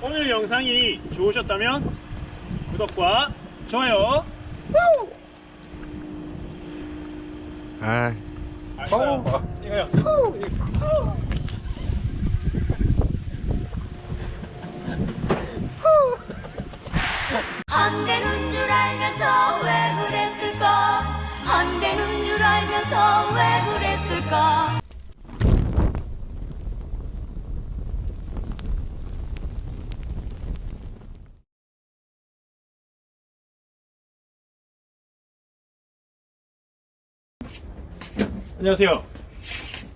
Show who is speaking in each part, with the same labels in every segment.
Speaker 1: 오늘 영상이 좋으셨다면 구독과 좋아요.
Speaker 2: 아,
Speaker 1: 이거요.
Speaker 3: 안 되는 줄 알면서 왜 그랬을까? 안 되는 줄 알면서 왜 그랬을까?
Speaker 1: 안녕하세요.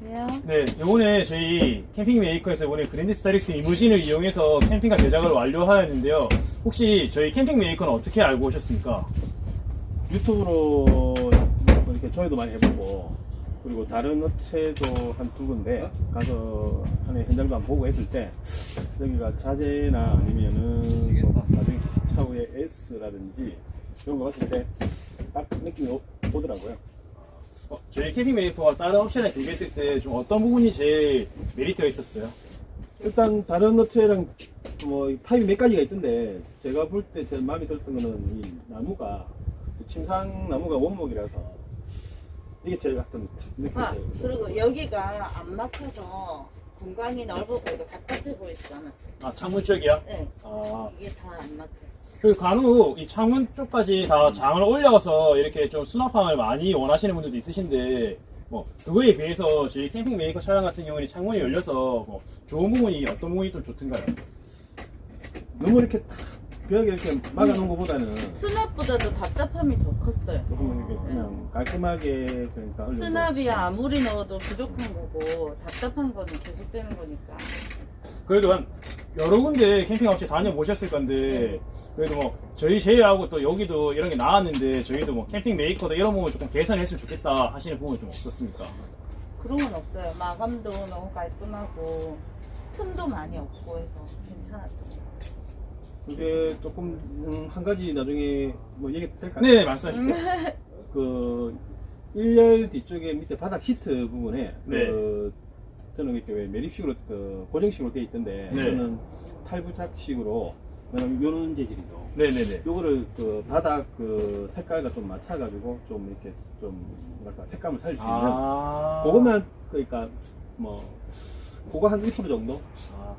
Speaker 3: 왜요?
Speaker 1: 네, 이번에 저희 캠핑 메이커에서 이번에 그랜드 스타렉스 이무진을 이용해서 캠핑카 제작을 완료하였는데요. 혹시 저희 캠핑 메이커는 어떻게 알고 오셨습니까?
Speaker 4: 유튜브로 이렇게 조회도 많이 해보고, 그리고 다른 업체도 한 두 군데 가서 한해 현장도 한번 보고 했을 때, 여기가 자재나 아니면은 뭐 나중에 차후에 S라든지 이런 거 봤을 때 딱 느낌이 오더라고요.
Speaker 1: 저희 캠핑 메이커와 다른 업체랑 비교했을 때 좀 어떤 부분이 제일 메리트가 있었어요?
Speaker 4: 일단 다른 업체랑 뭐 타입이 몇 가지가 있던데, 제가 볼 때 제일 마음에 들었던 거는 이 나무가, 침상 나무가 원목이라서 이게 제일 같은 느낌이
Speaker 5: 아,
Speaker 4: 들어요.
Speaker 5: 그리고 여기가 안 막혀서 공간이 넓어 보이고 답답해 보이지 않았어요.
Speaker 1: 아, 창문 쪽이요?
Speaker 5: 네.
Speaker 1: 아,
Speaker 5: 이게 다 안 막혀요.
Speaker 1: 그 간혹 이 창문 쪽까지 다 장을 올려서 이렇게 좀 수납함을 많이 원하시는 분들도 있으신데, 뭐 그거에 비해서 저희 캠핑 메이커 차량 같은 경우는 창문이 열려서 뭐 좋은 부분이 어떤 부분이 좀 좋던가요?
Speaker 4: 너무 이렇게 탁 벽에 이렇게 막아놓은 것보다는
Speaker 5: 수납보다도 답답함이 더 컸어요.
Speaker 4: 조금 이렇게 그냥 깔끔하게, 그러니까 올려서.
Speaker 5: 수납이 아무리 넣어도 부족한 거고 답답한 거는 계속되는 거니까.
Speaker 1: 그래도 한 여러 군데 캠핑 업체 다녀보셨을 건데, 그래도 뭐 저희 제외하고 또 여기도 이런 게 나왔는데, 저희도 뭐 캠핑 메이커도 이런 부분 조금 개선했으면 좋겠다 하시는 부분 좀 없었습니까?
Speaker 5: 그런 건 없어요. 마감도 너무 깔끔하고 틈도 많이 없고 해서 괜찮았던 것 같아요.
Speaker 4: 그게 조금 한 가지 나중에 뭐 얘기 될까요?
Speaker 1: 네, 말씀하십시오.
Speaker 4: 그 1열 뒤쪽에 밑에 바닥 시트 부분에
Speaker 1: 네.
Speaker 4: 그 저는 이렇게 왜 매립식으로 그 고정식으로 되어 있던데,
Speaker 1: 네.
Speaker 4: 저는 탈부착식으로, 왜냐면 요런 재질이죠.
Speaker 1: 네네네.
Speaker 4: 요거를 그 바닥 그 색깔과 좀 맞춰가지고 좀 이렇게 좀 뭐랄까 색감을 살릴 수 있는
Speaker 1: 아,
Speaker 4: 그거만, 그러니까 뭐 그거 한 1% 정도,
Speaker 1: 아,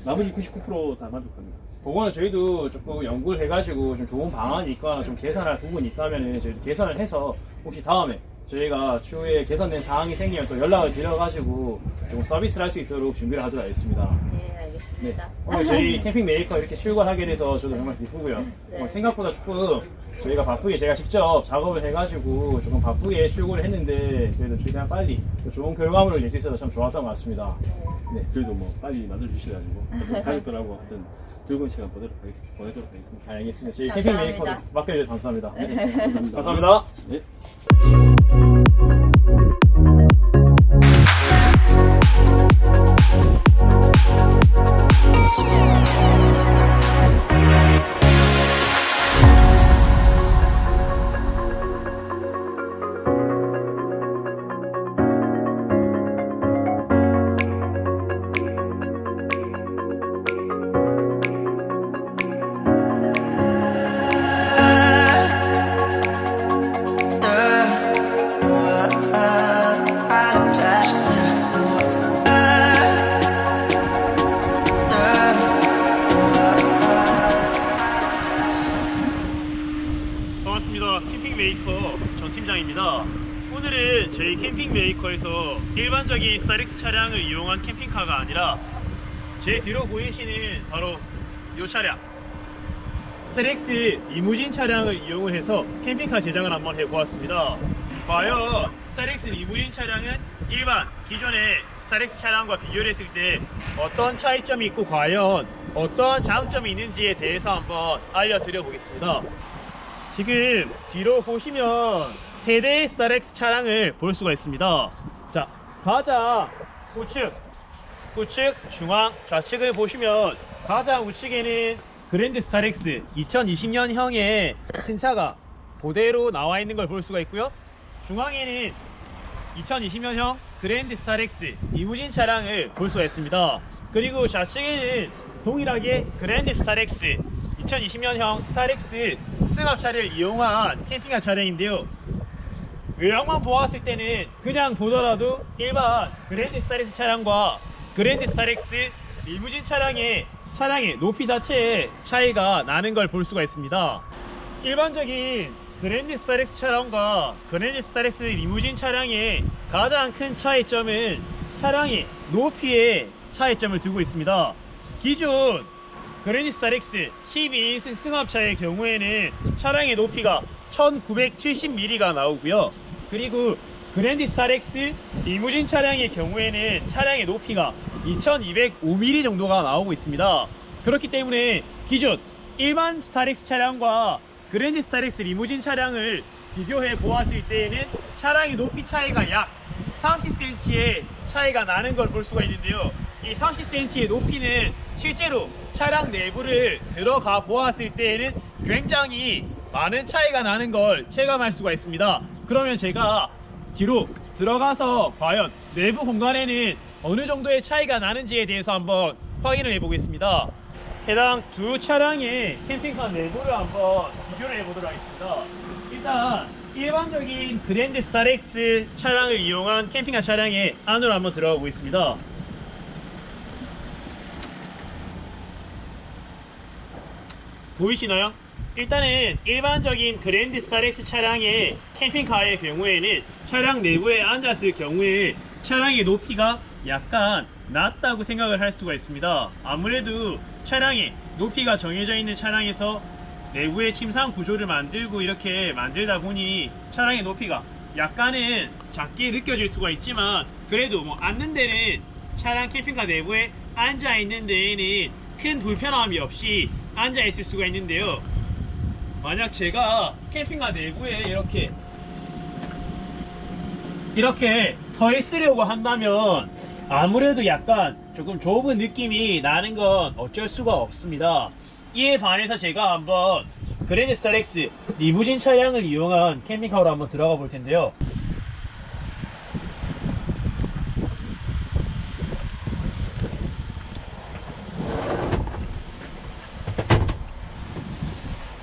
Speaker 4: 나머지 99% 다 만족합니다.
Speaker 1: 그거는 저희도 조금 연구를 해가지고 좀 좋은 방안이 있거나 좀 개선할 부분이 있다면은 저희도 개선을 해서 혹시 다음에 저희가 추후에 개선된 사항이 생기면 또 연락을 드려가지고 좀 서비스를 할 수 있도록 준비를 하도록 하겠습니다.
Speaker 5: 네,
Speaker 1: 네.
Speaker 5: 알겠습니다.
Speaker 1: 오늘 저희 캠핑 메이커 이렇게 출근하게 돼서 저도 정말 기쁘고요.
Speaker 5: 네.
Speaker 1: 생각보다 조금 저희가 바쁘게 제가 직접 작업을 해가지고 조금 바쁘게 출근을 했는데, 그래도 최대한 빨리 또 좋은 결과물을 낼 수 있어서 참 좋았던 것 같습니다. 네.
Speaker 4: 그래도 뭐 빨리 만들어주셔가지고 가족들하고 하여튼 즐거운 시간 보내도록 하겠습니다.
Speaker 1: 알겠습니다. 저희 캠핑
Speaker 5: 감사합니다.
Speaker 1: 메이커 맡겨주셔서 감사합니다.
Speaker 4: 감사합니다.
Speaker 1: 감사합니다.
Speaker 4: 네.
Speaker 1: 반갑습니다. 캠핑 메이커 전 팀장입니다. 오늘은 저희 캠핑 메이커에서 일반적인 스타렉스 차량을 이용한 캠핑카가 아니라 제 뒤로 보이시는 바로 이 차량, 스타렉스 리무진 차량을 이용을 해서 캠핑카 제작을 한번 해보았습니다. 과연 스타렉스 리무진 차량은 일반 기존의 스타렉스 차량과 비교를 했을 때 어떤 차이점이 있고 과연 어떤 장점이 있는지에 대해서 한번 알려드려 보겠습니다. 지금 뒤로 보시면 세대의 스타렉스 차량을 볼 수가 있습니다. 자, 가장 우측, 중앙, 좌측을 보시면 가장 우측에는 그랜드 스타렉스 2020년형의 신차가 그대로 나와 있는 걸 볼 수가 있고요. 중앙에는 2020년형 그랜드 스타렉스 리무진 차량을 볼 수가 있습니다. 그리고 좌측에는 동일하게 그랜드 스타렉스 2020년형 스타렉스 승합차를 이용한 캠핑카 차량인데요. 외형만 보았을 때는 그냥 보더라도 일반 그랜드 스타렉스 차량과 그랜드 스타렉스 리무진 차량의 높이 자체에 차이가 나는 걸 볼 수가 있습니다. 일반적인 그랜드 스타렉스 차량과 그랜드 스타렉스 리무진 차량의 가장 큰 차이점은 차량의 높이에 차이점을 두고 있습니다. 기존 그랜드 스타렉스 12인승 승합차의 경우에는 차량의 높이가 1970mm가 나오고요. 그리고 그랜드 스타렉스 리무진 차량의 경우에는 차량의 높이가 2205mm 정도가 나오고 있습니다. 그렇기 때문에 기존 일반 스타렉스 차량과 그랜드 스타렉스 리무진 차량을 비교해 보았을 때에는 차량의 높이 차이가 약 30cm의 차이가 나는 걸 볼 수가 있는데요. 이 30cm의 높이는 실제로 차량 내부를 들어가 보았을 때에는 굉장히 많은 차이가 나는 걸 체감할 수가 있습니다. 그러면 제가 뒤로 들어가서 과연 내부 공간에는 어느 정도의 차이가 나는지에 대해서 한번 확인을 해 보겠습니다. 해당 두 차량의 캠핑카 내부를 한번 비교를 해 보도록 하겠습니다. 일단 일반적인 그랜드 스타렉스 차량을 이용한 캠핑카 차량의 안으로 한번 들어가 보겠습니다. 보이시나요? 일단은 일반적인 그랜드 스타렉스 차량의 캠핑카의 경우에는 차량 내부에 앉았을 경우에 차량의 높이가 약간 낮다고 생각을 할 수가 있습니다. 아무래도 차량의 높이가 정해져 있는 차량에서 내부의 침상 구조를 만들고 이렇게 만들다 보니 차량의 높이가 약간은 작게 느껴질 수가 있지만, 그래도 뭐 앉는 데는 차량 캠핑카 내부에 앉아 있는 데에는 큰 불편함이 없이 앉아 있을 수가 있는데요. 만약 제가 캠핑카 내부에 이렇게 서 있으려고 한다면 아무래도 약간 조금 좁은 느낌이 나는 건 어쩔 수가 없습니다. 이에 반해서 제가 한번 그랜드 스타렉스 리무진 차량을 이용한 캠핑카로 한번 들어가 볼 텐데요.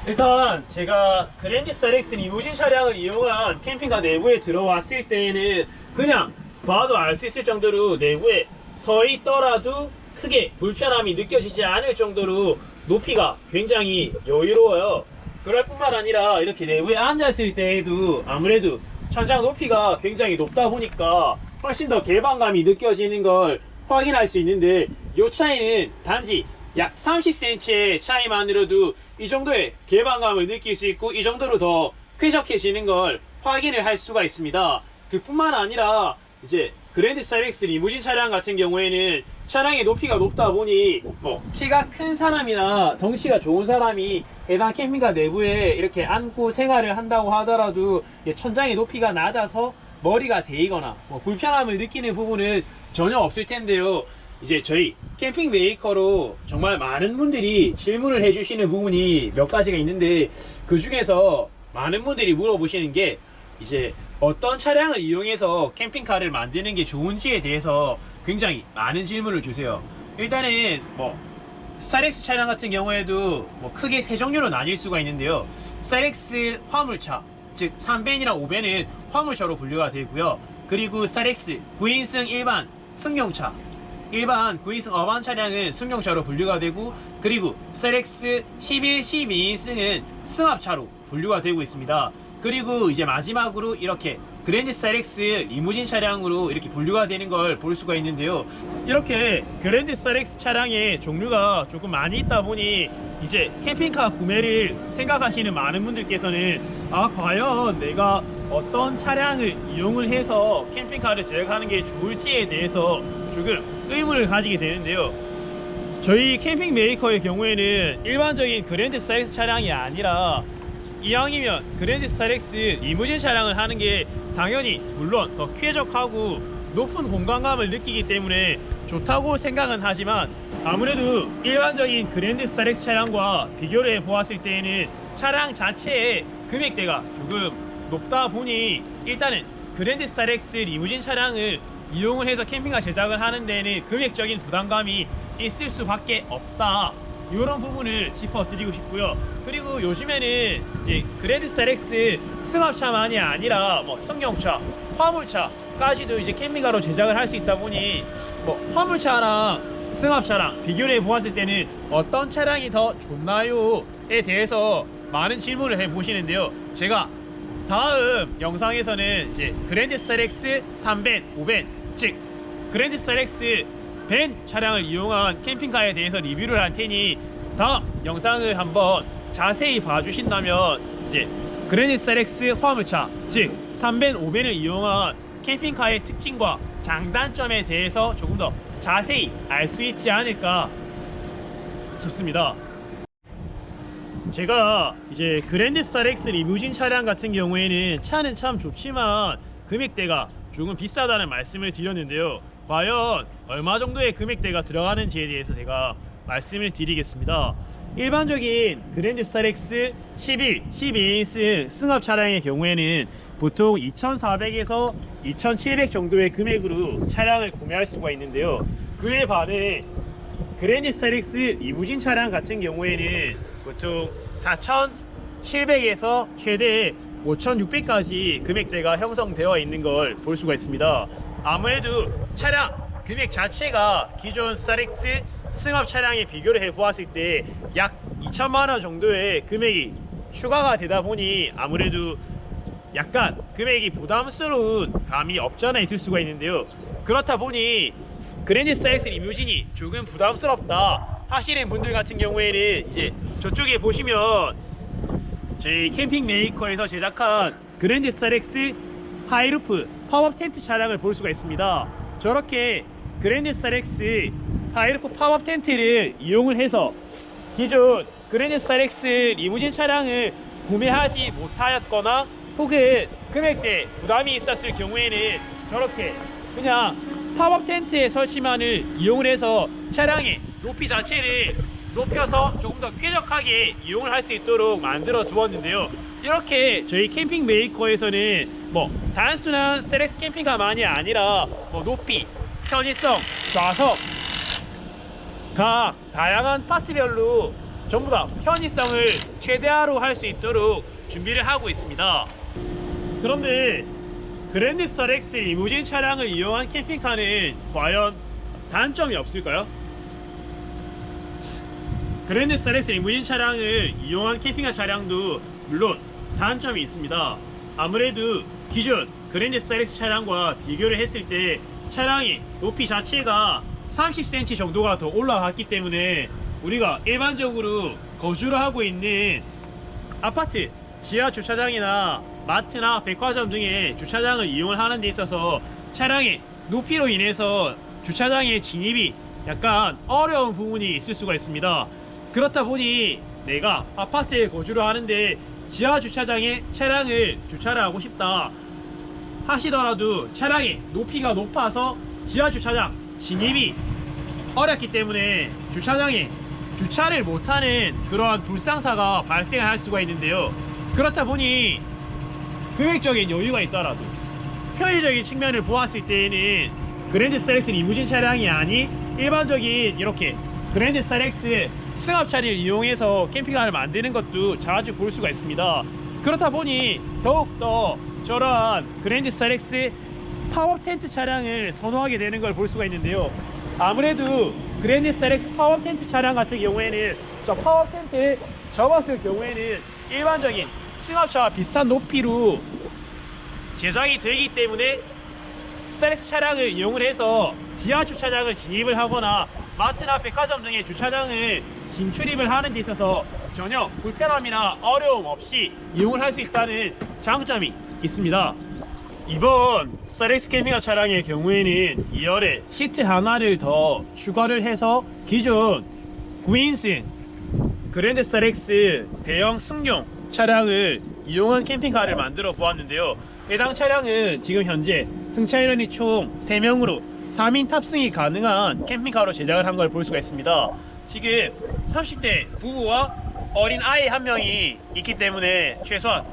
Speaker 1: 일단 제가 그랜드 스타렉스 리무진 차량을 이용한 캠핑카 내부에 들어왔을 때에는 그냥 봐도 알 수 있을 정도로 내부에 서 있더라도 크게 불편함이 느껴지지 않을 정도로 높이가 굉장히 여유로워요. 그럴 뿐만 아니라 이렇게 내부에 앉았을 때에도 아무래도 천장 높이가 굉장히 높다 보니까 훨씬 더 개방감이 느껴지는 걸 확인할 수 있는데, 이 차이는 단지 약 30cm의 차이만으로도 이 정도의 개방감을 느낄 수 있고 이 정도로 더 쾌적해지는 걸 확인을 할 수가 있습니다. 그뿐만 아니라 이제 그랜드 스타렉스 리무진 차량 같은 경우에는 차량의 높이가 높다 보니 뭐 키가 큰 사람이나 덩치가 좋은 사람이 해당 캠핑카 내부에 이렇게 앉고 생활을 한다고 하더라도 천장의 높이가 낮아서 머리가 데이거나 뭐 불편함을 느끼는 부분은 전혀 없을 텐데요. 이제 저희 캠핑 메이커로 정말 많은 분들이 질문을 해주시는 부분이 몇 가지가 있는데, 그 중에서 많은 분들이 물어보시는 게 이제 어떤 차량을 이용해서 캠핑카를 만드는 게 좋은지에 대해서 굉장히 많은 질문을 주세요. 일단은 뭐 스타렉스 차량 같은 경우에도 뭐 크게 세 종류로 나뉠 수가 있는데요. 스타렉스 화물차, 즉 3밴이나 5밴은 화물차로 분류가 되고요. 그리고 스타렉스 9인승 일반 승용차, 일반 9인승 어반 차량은 승용차로 분류가 되고, 그리고 스타렉스 11, 12인승은 승합차로 분류가 되고 있습니다. 그리고 이제 마지막으로 이렇게 그랜드 스타렉스 리무진 차량으로 이렇게 분류가 되는 걸 볼 수가 있는데요. 이렇게 그랜드 스타렉스 차량의 종류가 조금 많이 있다 보니 이제 캠핑카 구매를 생각하시는 많은 분들께서는 과연 내가 어떤 차량을 이용을 해서 캠핑카를 제작하는 게 좋을지에 대해서 조금 의문을 가지게 되는데요. 저희 캠핑 메이커의 경우에는 일반적인 그랜드 스타렉스 차량이 아니라 이왕이면 그랜드 스타렉스 리무진 차량을 하는 게 당연히 물론 더 쾌적하고 높은 공간감을 느끼기 때문에 좋다고 생각은 하지만, 아무래도 일반적인 그랜드 스타렉스 차량과 비교를 해 보았을 때에는 차량 자체의 금액대가 조금 높다 보니 일단은 그랜드 스타렉스 리무진 차량을 이용을 해서 캠핑카 제작을 하는 데는 금액적인 부담감이 있을 수밖에 없다. 이런 부분을 짚어드리고 싶고요. 그리고 요즘에는 이제 그랜드 스타렉스 승합차만이 아니라 뭐 승용차, 화물차까지도 이제 캠핑카로 제작을 할 수 있다 보니 뭐 화물차랑 승합차랑 비교를 해보았을 때는 어떤 차량이 더 좋나요?에 대해서 많은 질문을 해보시는데요. 제가 다음 영상에서는 이제 그랜드 스타렉스 3벤, 5벤, 즉 그랜드 스타렉스 벤 차량을 이용한 캠핑카에 대해서 리뷰를 할 테니 다음 영상을 한번 자세히 봐주신다면 이제 그랜드 스타렉스 화물차, 즉 3벤, 5벤을 이용한 캠핑카의 특징과 장단점에 대해서 조금 더 자세히 알 수 있지 않을까 싶습니다. 제가 이제 그랜드 스타렉스 리무진 차량 같은 경우에는 차는 참 좋지만 금액대가 조금 비싸다는 말씀을 드렸는데요. 과연 얼마 정도의 금액대가 들어가는지에 대해서 제가 말씀을 드리겠습니다. 일반적인 그랜드 스타렉스 11, 12인승 승합 차량의 경우에는 보통 2,400에서 2,700 정도의 금액으로 차량을 구매할 수가 있는데요. 그에 반해 그랜드 스타렉스 리무진 차량 같은 경우에는 보통 4,700에서 최대 5,600까지 금액대가 형성되어 있는 걸 볼 수가 있습니다. 아무래도 차량 금액 자체가 기존 스타렉스 승합 차량에 비교를 해 보았을 때 약 2천만원 정도의 금액이 추가가 되다 보니 아무래도 약간 금액이 부담스러운 감이 없지 않아 있을 수가 있는데요. 그렇다 보니 그랜드 스타렉스 리무진이 조금 부담스럽다 하시는 분들 같은 경우에는 이제 저쪽에 보시면 저희 캠핑 메이커에서 제작한 그랜드 스타렉스 하이루프 팝업 텐트 차량을 볼 수가 있습니다. 저렇게 그랜드 스타렉스 하이루프 팝업 텐트를 이용을 해서 기존 그랜드 스타렉스 리무진 차량을 구매하지 못하였거나 혹은 금액대 부담이 있었을 경우에는 저렇게 그냥 팝업 텐트의 설치만을 이용을 해서 차량의 높이 자체를 높여서 조금 더 쾌적하게 이용을 할 수 있도록 만들어 두었는데요. 이렇게 저희 캠핑 메이커에서는 뭐 단순한 스타렉스 캠핑카만이 아니라 뭐 높이, 편의성, 좌석 각 다양한 파트별로 전부 다 편의성을 최대화로 할 수 있도록 준비를 하고 있습니다. 그런데 그랜드 스타렉스 리무진 차량을 이용한 캠핑카는 과연 단점이 없을까요? 그랜드 스타렉스 리무진 차량을 이용한 캠핑카 차량도 물론 단점이 있습니다. 아무래도 기존 그랜드 스타렉스 차량과 비교를 했을 때 차량의 높이 자체가 30cm 정도가 더 올라갔기 때문에 우리가 일반적으로 거주를 하고 있는 아파트 지하 주차장이나 마트나 백화점 등의 주차장을 이용을 하는 데 있어서 차량의 높이로 인해서 주차장의 진입이 약간 어려운 부분이 있을 수가 있습니다. 그렇다 보니 내가 아파트에 거주를 하는데 지하 주차장에 차량을 주차를 하고 싶다 하시더라도 차량의 높이가 높아서 지하 주차장 진입이 어렵기 때문에 주차장에 주차를 못하는 그러한 불상사가 발생할 수가 있는데요. 그렇다 보니 금액적인 여유가 있더라도 편의적인 측면을 보았을 때에는 그랜드 스타렉스 리무진 차량이 아닌 일반적인 이렇게 그랜드 스타렉스 승합차를 이용해서 캠핑카를 만드는 것도 자주 볼 수가 있습니다. 그렇다 보니 더욱더 저러한 그랜드 스타렉스 팝업 텐트 차량을 선호하게 되는 걸 볼 수가 있는데요. 아무래도 그랜드 스타렉스 팝업 텐트 차량 같은 경우에는 저 팝업 텐트를 접었을 경우에는 일반적인 승합차와 비슷한 높이로 제작이 되기 때문에 스타렉스 차량을 이용을 해서 지하 주차장을 진입을 하거나 마트나 백화점 등의 주차장을 진출입을 하는 데 있어서 전혀 불편함이나 어려움 없이 이용을 할 수 있다는 장점이 있습니다. 이번 스타렉스 캠핑카 차량의 경우에는 2열에 시트 하나를 더 추가를 해서 기존 9인승 그랜드 스타렉스 대형 승용 차량을 이용한 캠핑카를 만들어 보았는데요. 해당 차량은 지금 현재 승차 인원이 총 3명으로 3인 탑승이 가능한 캠핑카로 제작을 한 걸 볼 수가 있습니다. 지금 30대 부부와 어린 아이 1명이 있기 때문에 최소한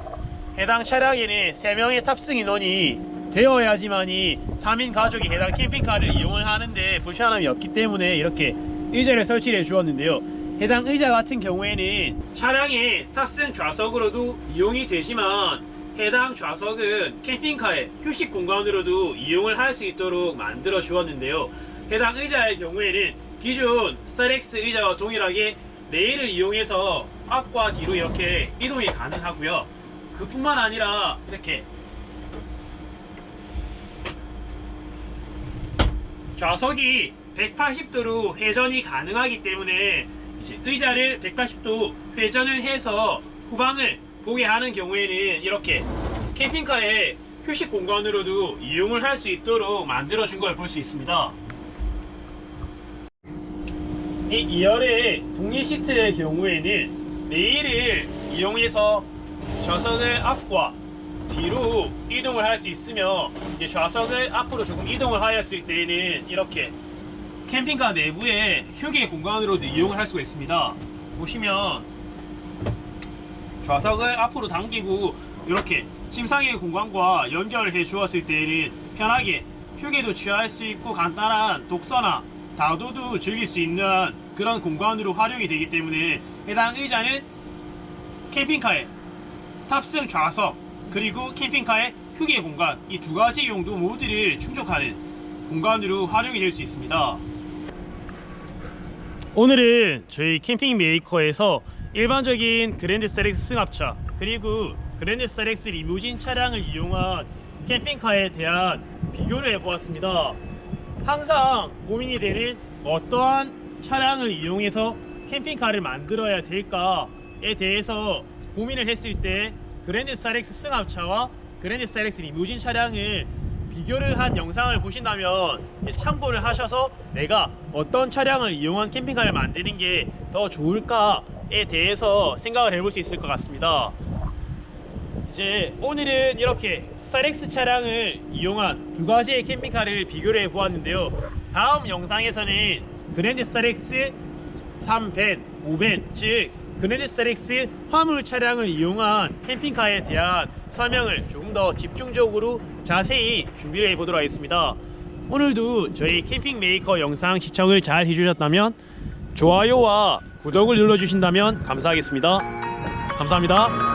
Speaker 1: 해당 차량에는 3명의 탑승 인원이 되어야지만이 3인 가족이 해당 캠핑카를 이용을 하는데 불편함이 없기 때문에 이렇게 의자를 설치해 주었는데요. 해당 의자 같은 경우에는 차량의 탑승 좌석으로도 이용이 되지만 해당 좌석은 캠핑카의 휴식 공간으로도 이용을 할 수 있도록 만들어 주었는데요. 해당 의자의 경우에는 기존 스타렉스 의자와 동일하게 레일을 이용해서 앞과 뒤로 이렇게 이동이 가능하고요. 그뿐만 아니라 이렇게 좌석이 180도로 회전이 가능하기 때문에 이제 의자를 180도 회전을 해서 후방을 보게 하는 경우에는 이렇게 캠핑카의 휴식 공간으로도 이용을 할 수 있도록 만들어 준 걸 볼 수 있습니다. 이 2열의 독립 시트의 경우에는 레일을 이용해서 좌석을 앞과 뒤로 이동을 할 수 있으며 이제 좌석을 앞으로 조금 이동을 하였을 때에는 이렇게 캠핑카 내부의 휴게 공간으로도 이용을 할 수가 있습니다. 보시면 좌석을 앞으로 당기고 이렇게 침상의 공간과 연결해 주었을 때에는 편하게 휴게도 취할 수 있고 간단한 독서나 다도도 즐길 수 있는 그런 공간으로 활용이 되기 때문에 해당 의자는 캠핑카의 탑승 좌석 그리고 캠핑카의 휴게 공간 이 두 가지 용도 모두를 충족하는 공간으로 활용이 될 수 있습니다. 오늘은 저희 캠핑 메이커에서 일반적인 그랜드 스타렉스 승합차 그리고 그랜드 스타렉스 리무진 차량을 이용한 캠핑카에 대한 비교를 해보았습니다. 항상 고민이 되는 어떠한 차량을 이용해서 캠핑카를 만들어야 될까에 대해서 고민을 했을 때 그랜드 스타렉스 승합차와 그랜드 스타렉스 리무진 차량을 비교를 한 영상을 보신다면 참고를 하셔서 내가 어떤 차량을 이용한 캠핑카를 만드는 게 더 좋을까에 대해서 생각을 해볼 수 있을 것 같습니다. 이제 오늘은 이렇게 스타렉스 차량을 이용한 두 가지의 캠핑카를 비교를 해 보았는데요. 다음 영상에서는 그랜드 스타렉스 3밴, 5밴 즉 그랜드 스타렉스 화물 차량을 이용한 캠핑카에 대한 설명을 조금 더 집중적으로 자세히 준비를 해 보도록 하겠습니다. 오늘도 저희 캠핑 메이커 영상 시청을 잘 해주셨다면 좋아요와 구독을 눌러주신다면 감사하겠습니다. 감사합니다.